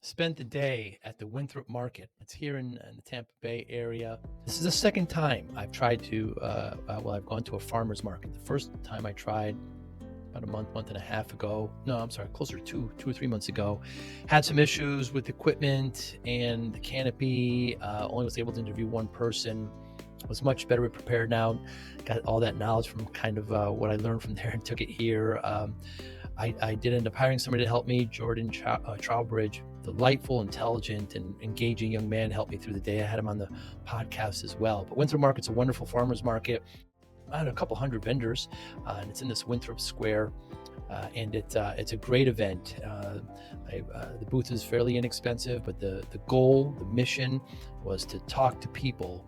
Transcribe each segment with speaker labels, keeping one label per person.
Speaker 1: spent the day at the Winthrop Market. It's here in the Tampa Bay area. This is the second time I've tried to, I've gone to a farmer's market. The first time I tried about a month and a half ago. No, I'm sorry, closer to two or 3 months ago. Had some issues with equipment and the canopy. Only was able to interview one person. Was much better prepared now. Got all that knowledge from kind of what I learned from there and took it here. I did end up hiring somebody to help me, Jordan Trowbridge, delightful, intelligent, and engaging young man, helped me through the day. I had him on the podcast as well. But Winthrop Market's a wonderful farmer's market. I had a couple hundred vendors, and it's in this Winthrop Square, and it's a great event. The booth is fairly inexpensive, but the goal, the mission, was to talk to people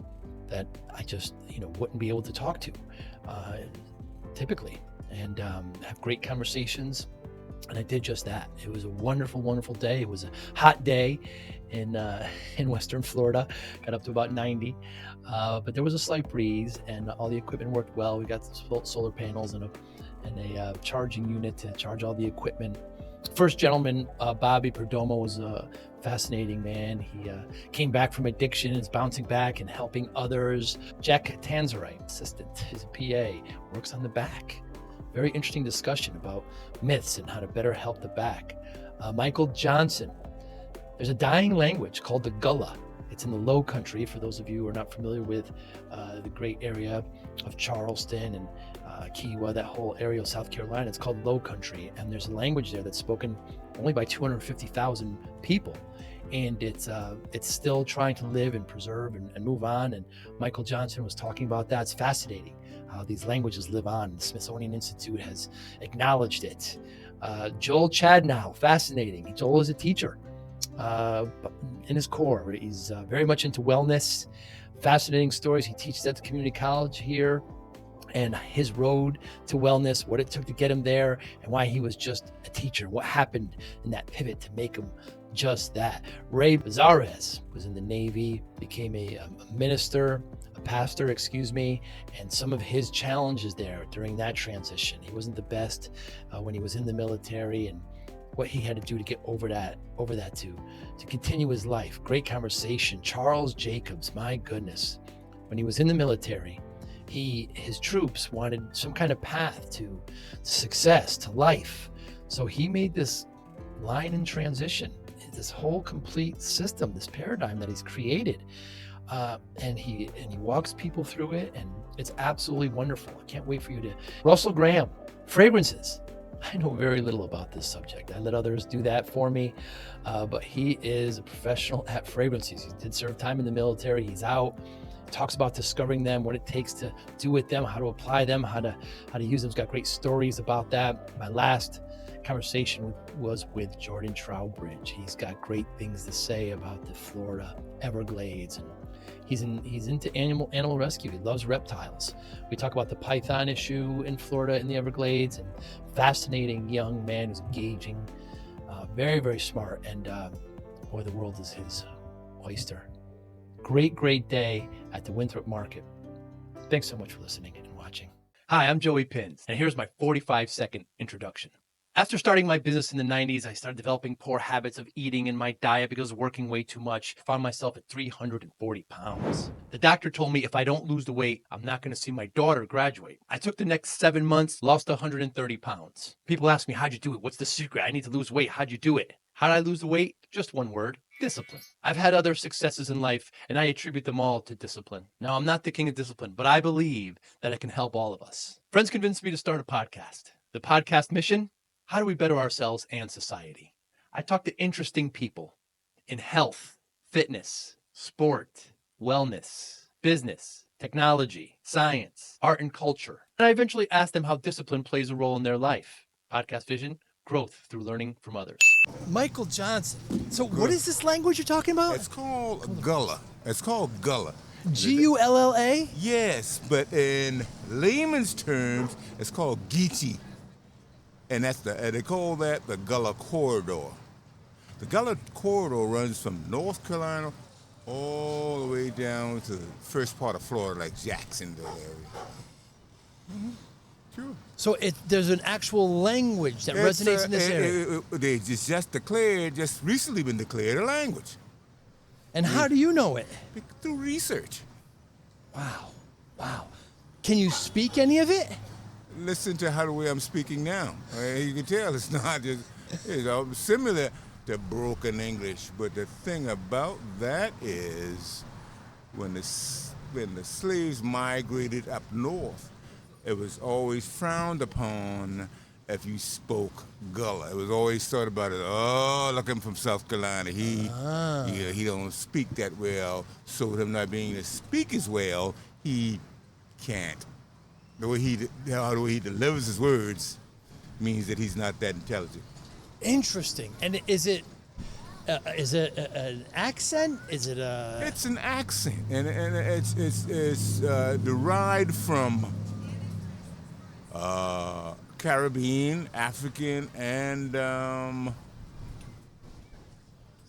Speaker 1: that I just wouldn't be able to talk to typically, and have great conversations. And I did just that. It was a wonderful, wonderful day. It was a hot day in Western Florida. Got up to about 90, but there was a slight breeze, and all the equipment worked well. We got solar panels and a charging unit to charge all the equipment. First gentleman, Bobby Perdomo, was a fascinating man. He came back from addiction, is bouncing back and helping others. Jack Tanzerite, assistant, his PA, works on the back. Very interesting discussion about myths and how to better help the back. Michael Johnson. There's a dying language called the Gullah. It's in the Lowcountry. For those of you who are not familiar with the great area of Charleston and Kiowa, that whole area of South Carolina, it's called Lowcountry. And there's a language there that's spoken only by 250,000 people. And it's still trying to live and preserve and move on. And Michael Johnson was talking about that. It's fascinating how these languages live on. The Smithsonian Institute has acknowledged it. Joel Chadnow, fascinating. Joel is a teacher in his core. He's very much into wellness. Fascinating stories. He teaches at the community college here, and his road to wellness, what it took to get him there, and why he was just a teacher. What happened in that pivot to make him just that. Ray Bazares was in the Navy, became a minister, a pastor, and some of his challenges there during that transition. He wasn't the best when he was in the military, and what he had to do to get over that to continue his life. Great conversation. Charles Jacobs, my goodness. When he was in the military, his troops wanted some kind of path to success, to life. So he made this line in transition, this whole complete system, this paradigm that he's created. And he walks people through it, and it's absolutely wonderful. I can't wait for you to. Russell Graham, fragrances. I know very little about this subject. I let others do that for me, but he is a professional at fragrances. He did serve time in the military. He's out, talks about discovering them, what it takes to do with them, how to apply them, how to use them. He's got great stories about that. My last conversation was with Jordan Trowbridge. He's got great things to say about the Florida Everglades, and he's into animal rescue. He loves reptiles. We talk about the python issue in Florida in the Everglades, and fascinating young man who's engaging, very, very smart, and boy, the world is his oyster. Great day at the Winthrop Market. Thanks so much for listening and watching. Hi, I'm Joey Pinz, and here's my 45-second introduction. After starting my business in the 90s, I started developing poor habits of eating in my diet because of working way too much. I found myself at 340 pounds. The doctor told me if I don't lose the weight, I'm not going to see my daughter graduate. I took the next 7 months, lost 130 pounds. People ask me, how'd you do it? What's the secret? I need to lose weight. How'd you do it? How'd I lose the weight? Just one word: discipline. I've had other successes in life, and I attribute them all to discipline. Now, I'm not the king of discipline, but I believe that it can help all of us. Friends convinced me to start a podcast. The podcast mission: how do we better ourselves and society? I talk to interesting people in health, fitness, sport, wellness, business, technology, science, art, and culture. And I eventually ask them how discipline plays a role in their life. Podcast vision: growth through learning from others. Michael Johnson. So what is this language you're talking about?
Speaker 2: It's called Gullah. It's called Gullah.
Speaker 1: Gulla?
Speaker 2: Yes, but in layman's terms, it's called Geechee. And they call that the Gullah Corridor. The Gullah Corridor runs from North Carolina all the way down to the first part of Florida, like Jacksonville area. Sure.
Speaker 1: So there's an actual language that resonates in this area.
Speaker 2: They just declared, just recently been declared a language.
Speaker 1: And how do you know it?
Speaker 2: Through research.
Speaker 1: Wow. Can you speak any of it?
Speaker 2: Listen to how the way I'm speaking now. You can tell it's not just, similar to broken English. But the thing about that is when the slaves migrated up north, it was always frowned upon if you spoke Gullah. It was always thought about it, look, I'm from South Carolina. He don't speak that well, so with him not being able to speak as well, he can't. The way he delivers his words means that he's not that intelligent.
Speaker 1: Interesting. And is it an accent? Is it a?
Speaker 2: It's an accent, and it's derived from Caribbean, African, and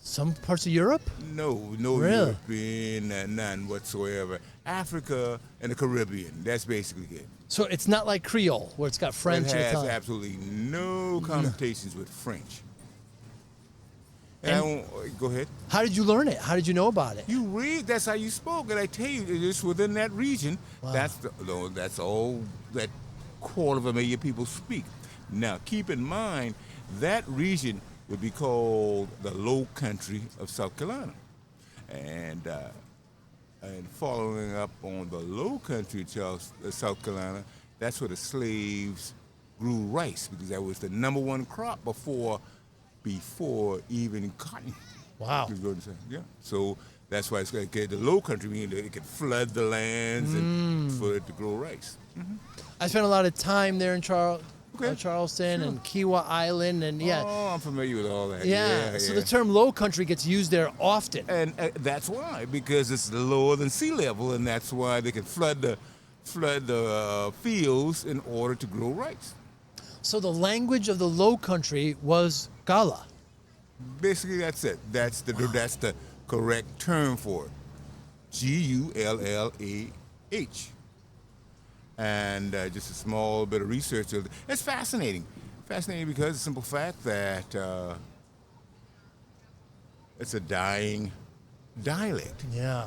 Speaker 1: some parts of Europe?
Speaker 2: No
Speaker 1: Really?
Speaker 2: European, none whatsoever. Africa and the Caribbean. That's basically it.
Speaker 1: So it's not like Creole, where it's got French
Speaker 2: It
Speaker 1: and
Speaker 2: has
Speaker 1: Italian.
Speaker 2: absolutely no connotations with French. And go ahead.
Speaker 1: How did you learn it? How did you know about it?
Speaker 2: You read. That's how you spoke, and I tell you, it's within that region.
Speaker 1: Wow.
Speaker 2: That's all that 250,000 people speak. Now, keep in mind that region would be called the Lowcountry of South Carolina, and following up on the Lowcountry of South Carolina, that's where the slaves grew rice, because that was the number one crop before even cotton.
Speaker 1: Wow.
Speaker 2: Yeah. So that's why it's like the Low Country, meaning it could flood the lands and for it to grow rice. Mm-hmm.
Speaker 1: I spent a lot of time there in Charleston
Speaker 2: Sure.
Speaker 1: and Kiowa Island, and yeah.
Speaker 2: Oh, I'm familiar with all that.
Speaker 1: Yeah. So the term Low Country gets used there often.
Speaker 2: And that's why, because it's lower than sea level, and that's why they can flood the fields in order to grow rice.
Speaker 1: So the language of the Low Country was Gullah.
Speaker 2: Basically, that's it. That's the correct term for it. Gullah. And just a small bit of research. It's fascinating. Fascinating because of the simple fact that it's a dying dialect.
Speaker 1: Yeah.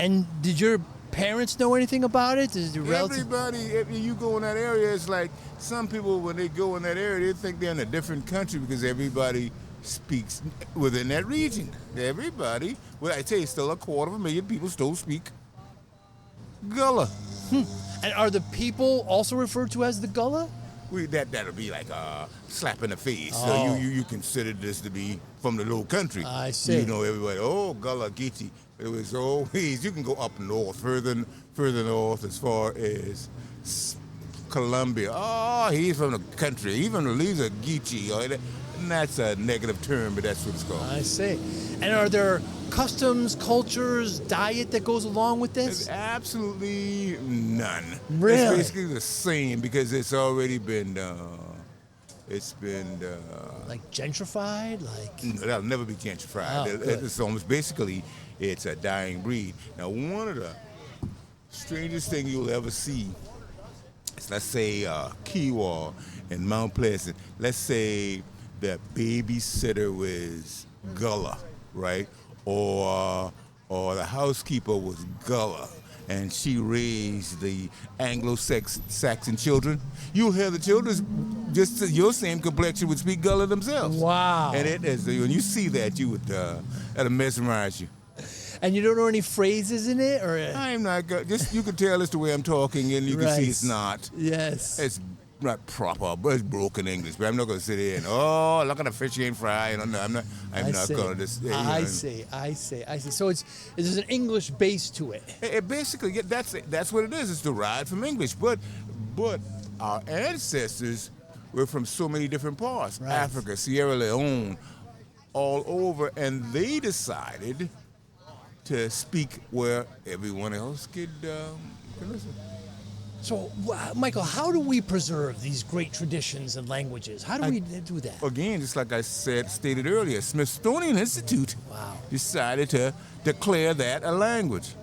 Speaker 1: And did your parents know anything about it? Did your relatives?
Speaker 2: Everybody, if you go in that area, it's like some people, when they go in that area, they think they're in a different country because everybody speaks within that region. Everybody, well, I tell you, still 250,000 people still speak Gullah.
Speaker 1: And are the people also referred to as the Gullah?
Speaker 2: That'll be like a slap in the face.
Speaker 1: Oh.
Speaker 2: So you consider this to be from the Low Country.
Speaker 1: I see.
Speaker 2: You know, everybody, Gullah, Geechee. It was always, you can go up north, further north as far as Columbia. Oh, he's from the country. Even he's a Geechee. And that's a negative term, but that's what it's called.
Speaker 1: I see. And are there customs, cultures, diet that goes along with this?
Speaker 2: There's absolutely none.
Speaker 1: Really?
Speaker 2: It's basically the same because it's already been,
Speaker 1: like gentrified?
Speaker 2: No, that'll never be gentrified.
Speaker 1: Oh, good.
Speaker 2: It's almost basically, it's a dying breed. Now, one of the strangest things you'll ever see is, let's say, Kiowa and Mount Pleasant. Let's say the babysitter was Gullah, right? Or the housekeeper was Gullah, and she raised the Anglo-Saxon children. You'll hear the children just your same complexion would speak Gullah themselves.
Speaker 1: Wow.
Speaker 2: And it is, when you see that, that'll mesmerize you.
Speaker 1: And you don't know any phrases in it? Or
Speaker 2: I'm not good. Just you can tell it's the way I'm talking, and you can see it's not.
Speaker 1: Yes.
Speaker 2: It's not proper, but it's broken English. But I'm not going to sit here and look at the fish you ain't fried. I'm not going to just.
Speaker 1: I see. So there's an English base to it.
Speaker 2: It basically, that's what it is. It's derived from English, but our ancestors were from so many different parts,
Speaker 1: Right.
Speaker 2: Africa, Sierra Leone, all over, and they decided to speak where everyone else could listen.
Speaker 1: So, Michael, how do we preserve these great traditions and languages? How do we do that?
Speaker 2: Again, just like I stated earlier, Smithsonian Institute
Speaker 1: Wow.
Speaker 2: decided to declare that a language.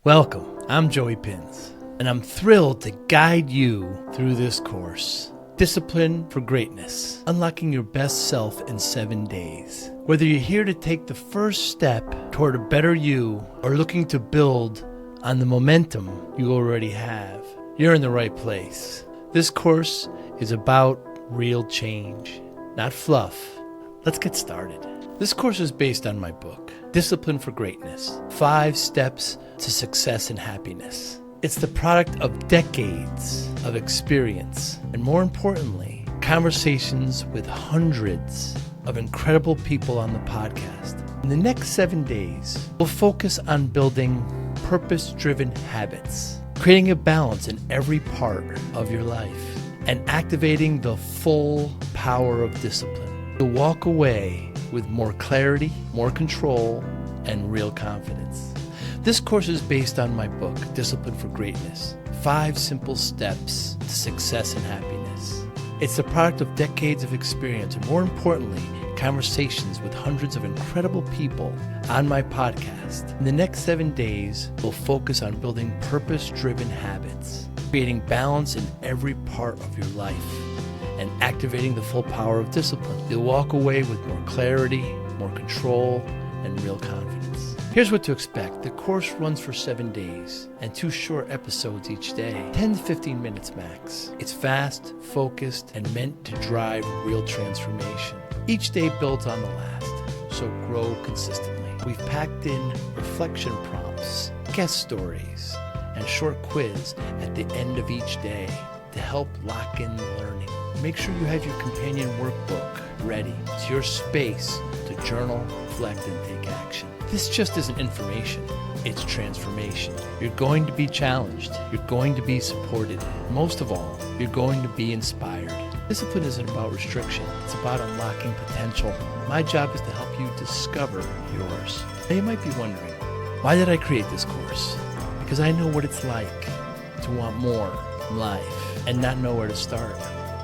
Speaker 1: Welcome. I'm Joey Pinz. and I'm thrilled to guide you through this course. Discipline for Greatness, unlocking your best self in 7 days. Whether you're here to take the first step toward a better you or looking to build on the momentum you already have, you're in the right place. This course is about real change, not fluff. Let's get started. This course is based on my book, Discipline for Greatness, 5 Steps to Success and Happiness. It's the product of decades of experience, and more importantly, conversations with hundreds of incredible people on the podcast. In the next 7 days, we'll focus on building purpose-driven habits, creating a balance in every part of your life, and activating the full power of discipline. You'll walk away with more clarity, more control, and real confidence. This course is based on my book, Discipline for Greatness, 5 Simple Steps to Success and Happiness. It's the product of decades of experience, and more importantly, conversations with hundreds of incredible people on my podcast. In the next 7 days, we'll focus on building purpose-driven habits, creating balance in every part of your life, and activating the full power of discipline. You'll walk away with more clarity, more control, and real confidence. Here's what to expect. The course runs for 7 days and 2 short episodes each day, 10 to 15 minutes max. It's fast, focused, and meant to drive real transformation. Each day builds on the last, so grow consistently. We've packed in reflection prompts, guest stories, and short quiz at the end of each day to help lock in the learning. Make sure you have your companion workbook ready. It's your space to journal, reflect, and take action. This just isn't information, it's transformation. You're going to be challenged. You're going to be supported. Most of all, you're going to be inspired. Discipline isn't about restriction. It's about unlocking potential. My job is to help you discover yours. Now you might be wondering, why did I create this course? Because I know what it's like to want more from life and not know where to start.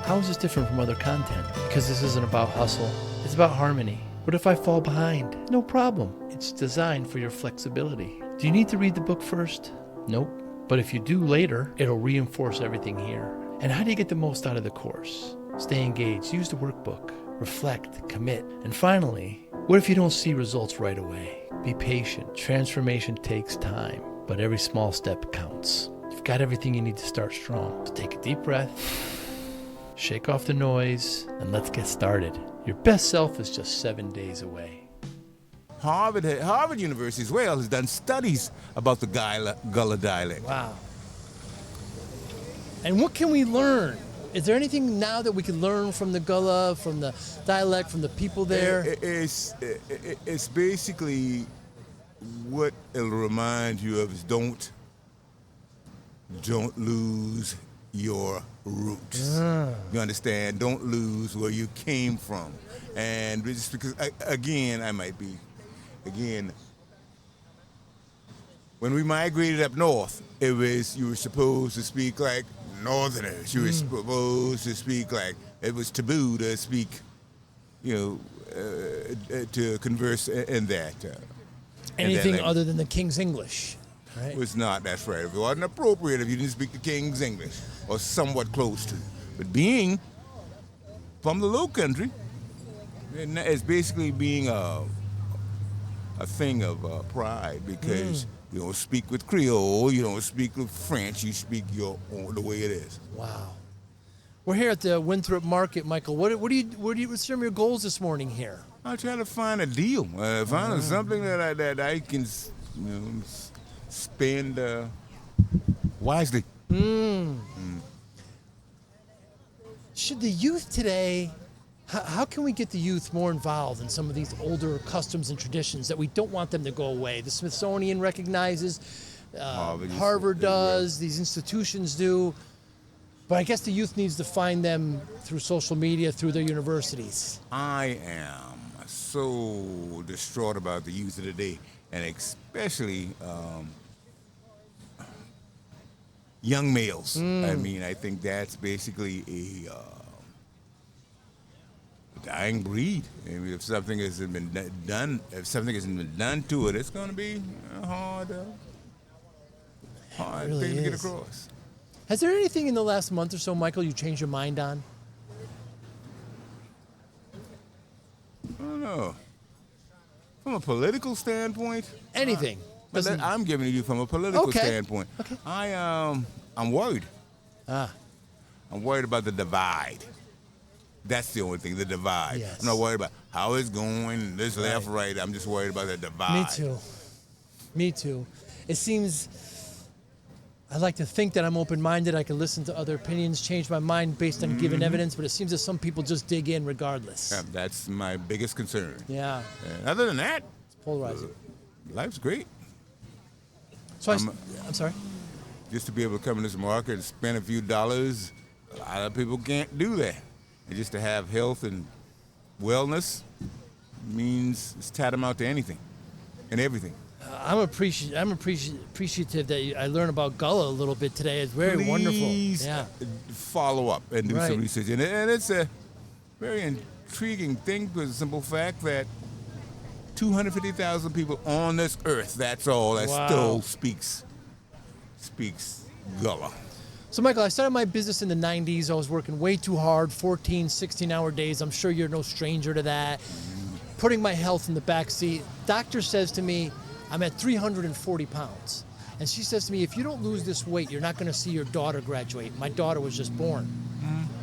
Speaker 1: How is this different from other content? Because this isn't about hustle. It's about harmony. What if I fall behind? No problem. It's designed for your flexibility. Do you need to read the book first? Nope. But if you do later, it'll reinforce everything here. And how do you get the most out of the course? Stay engaged. Use the workbook. Reflect. Commit. And finally, what if you don't see results right away? Be patient. Transformation takes time, but every small step counts. You've got everything you need to start strong. So take a deep breath, shake off the noise, and let's get started. Your best self is just 7 days away.
Speaker 2: Harvard University as well has done studies about the Gullah dialect.
Speaker 1: Wow. And what can we learn? Is there anything now that we can learn from the Gullah, from the dialect, from the people there?
Speaker 2: It's basically what it'll remind you of is don't lose your roots. You understand? Don't lose where you came from. And just because, again, when we migrated up north, you were supposed to speak like Northerners. You were supposed to speak like, it was taboo to speak, to converse in that.
Speaker 1: Anything other than the King's English, right?
Speaker 2: It was not, that's right. It wasn't appropriate if you didn't speak the King's English, or somewhat close to it. But being from the Lowcountry, it's basically being a thing of pride, because you don't speak with Creole, you don't speak with French, you speak the way it is.
Speaker 1: Wow. We're here at the Winthrop Market, Michael. What's some of your goals this morning here?
Speaker 2: I try to find a deal, find something that I can spend wisely.
Speaker 1: Should the youth today, how can we get the youth more involved in some of these older customs and traditions that we don't want them to go away? The Smithsonian recognizes, Harvard does, these institutions do, but I guess the youth needs to find them through social media, through their universities.
Speaker 2: I am so distraught about the youth of today, and especially young males. I think that's basically a dying breed. If something hasn't been done to it, it's going to be hard. hard
Speaker 1: really
Speaker 2: thing to get
Speaker 1: is.
Speaker 2: across.
Speaker 1: Has there anything in the last month or so, Michael, you changed your mind on?
Speaker 2: I don't know. From a political standpoint,
Speaker 1: Anything?
Speaker 2: but
Speaker 1: Doesn't-
Speaker 2: I'm giving it to you from a political
Speaker 1: Okay.
Speaker 2: standpoint.
Speaker 1: Okay.
Speaker 2: I'm worried.
Speaker 1: Ah,
Speaker 2: I'm worried about the divide. That's the only thing, the divide.
Speaker 1: Yes.
Speaker 2: I'm not worried about how it's going, this left,
Speaker 1: Right.
Speaker 2: right. I'm just worried about the divide.
Speaker 1: me too. Me too. It seems I like to think that I'm open-minded. I can listen to other opinions, change my mind based on given evidence, but it seems that some people just dig in regardless.
Speaker 2: Yeah, that's my biggest concern.
Speaker 1: Yeah,
Speaker 2: And other than that,
Speaker 1: it's polarizing.
Speaker 2: life's great.
Speaker 1: So I'm sorry.
Speaker 2: Just to be able to come in this market and spend a few dollars, a lot of people can't do that. And just to have health and wellness means it's tantamount to anything and everything.
Speaker 1: I'm appreciative that I learned about Gullah a little bit today. It's very wonderful.
Speaker 2: Please
Speaker 1: Yeah.
Speaker 2: follow up and do
Speaker 1: Right.
Speaker 2: some research. And it's a very intriguing thing for the simple fact that 250,000 people on this earth, that's all, that
Speaker 1: Wow.
Speaker 2: still speaks Gullah.
Speaker 1: So, Michael, I started my business in the 90s. I was working way too hard, 14, 16-hour days. I'm sure you're no stranger to that. Putting my health in the back seat. Doctor says to me, I'm at 340 pounds. And she says to me, if you don't lose this weight, you're not going to see your daughter graduate. My daughter was just born.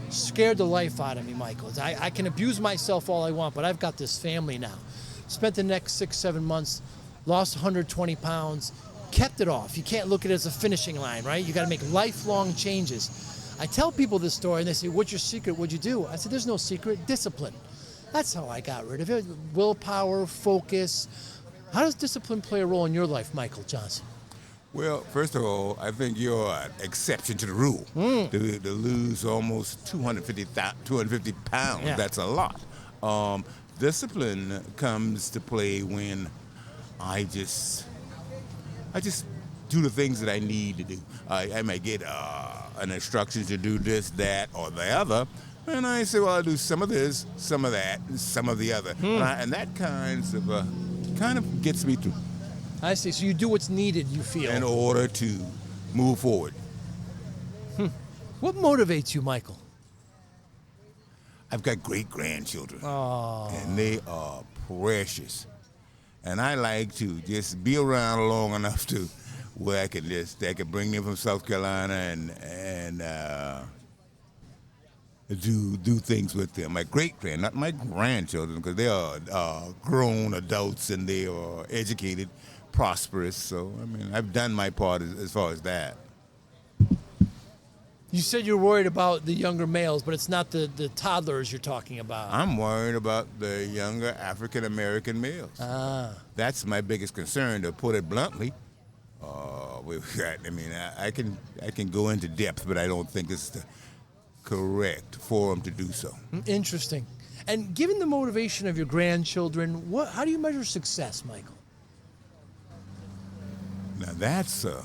Speaker 1: Scared the life out of me, Michael. I can abuse myself all I want, but I've got this family now. Spent the next 6-7 months, lost 120 pounds, kept it off. You can't look at it as a finishing line, right? You got to make lifelong changes. I tell people this story, and they say, what's your secret? What'd you do? I said, there's no secret. Discipline. That's how I got rid of it. Willpower, focus. How does discipline play a role in your life, Michael Johnson?
Speaker 2: Well, first of all, I think you're an exception to the rule. To lose almost 250 pounds,
Speaker 1: Yeah.
Speaker 2: that's a lot. Discipline comes to play when I just do the things that I need to do. I may get an instruction to do this, that, or the other, and I say, well, I'll do some of this, some of that, and some of the other. And that kind of gets me through
Speaker 1: I see. So you do what's needed, you feel.
Speaker 2: in order to move forward.
Speaker 1: What motivates you, Michael?
Speaker 2: I've got great-grandchildren,
Speaker 1: Oh,
Speaker 2: and they are precious. And I like to just be around long enough to where I can bring them from South Carolina and do things with them. My great-grand, not my grandchildren, because they are grown adults and they are educated, prosperous. So, I mean, I've done my part as far as that.
Speaker 1: you said you're worried about the younger males, but it's not the toddlers you're talking about.
Speaker 2: I'm worried about the younger African-American males. That's my biggest concern, to put it bluntly. I can go into depth, but I don't think it's the correct forum to do so.
Speaker 1: Interesting. And given the motivation of your grandchildren, how do you measure success, Michael?
Speaker 2: Now that's a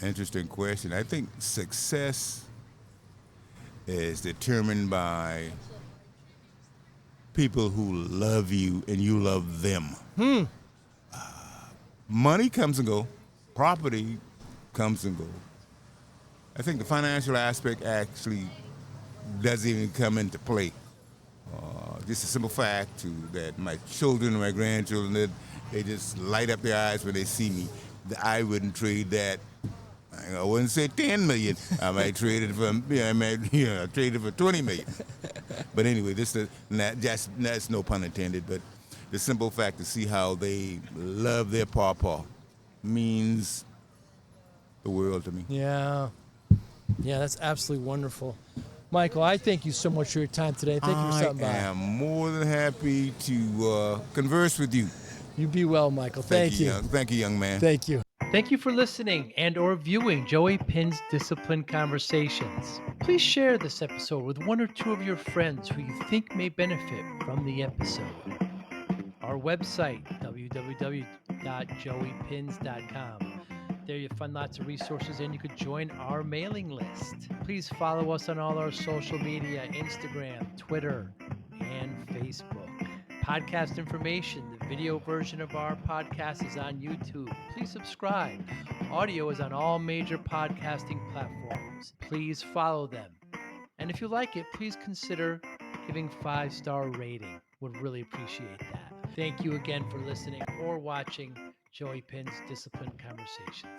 Speaker 2: interesting question. I think success is determined by people who love you and you love them. Money comes and go. Property comes and go. I think the financial aspect actually doesn't even come into play. Just a simple fact that my children and my grandchildren, they just light up their eyes when they see me. I wouldn't trade that. I wouldn't say 10 million. I might trade it for, trade it for 20 million. But anyway, that's no pun intended. But the simple fact to see how they love their pawpaw means the world to me.
Speaker 1: Yeah, that's absolutely wonderful. Michael, I thank you so much for your time today. Thank you for stopping by.
Speaker 2: I am more than happy to converse with you.
Speaker 1: You be well, Michael. Thank you.
Speaker 2: Thank you, young man.
Speaker 1: Thank you. Thank you for listening and or viewing Joey Pinz Discipline Conversations. Please share this episode with one or two of your friends who you think may benefit from the episode. Our website, www.joeypins.com. There you'll find lots of resources and you could join our mailing list. Please follow us on all our social media, Instagram, Twitter, and Facebook. podcast information. The video version of our podcast is on YouTube. Please subscribe. Audio is on all major podcasting platforms. Please follow them. And if you like it, please consider giving 5-star rating. Would really appreciate that. Thank you again for listening or watching Joey Pinz Discipline Conversations.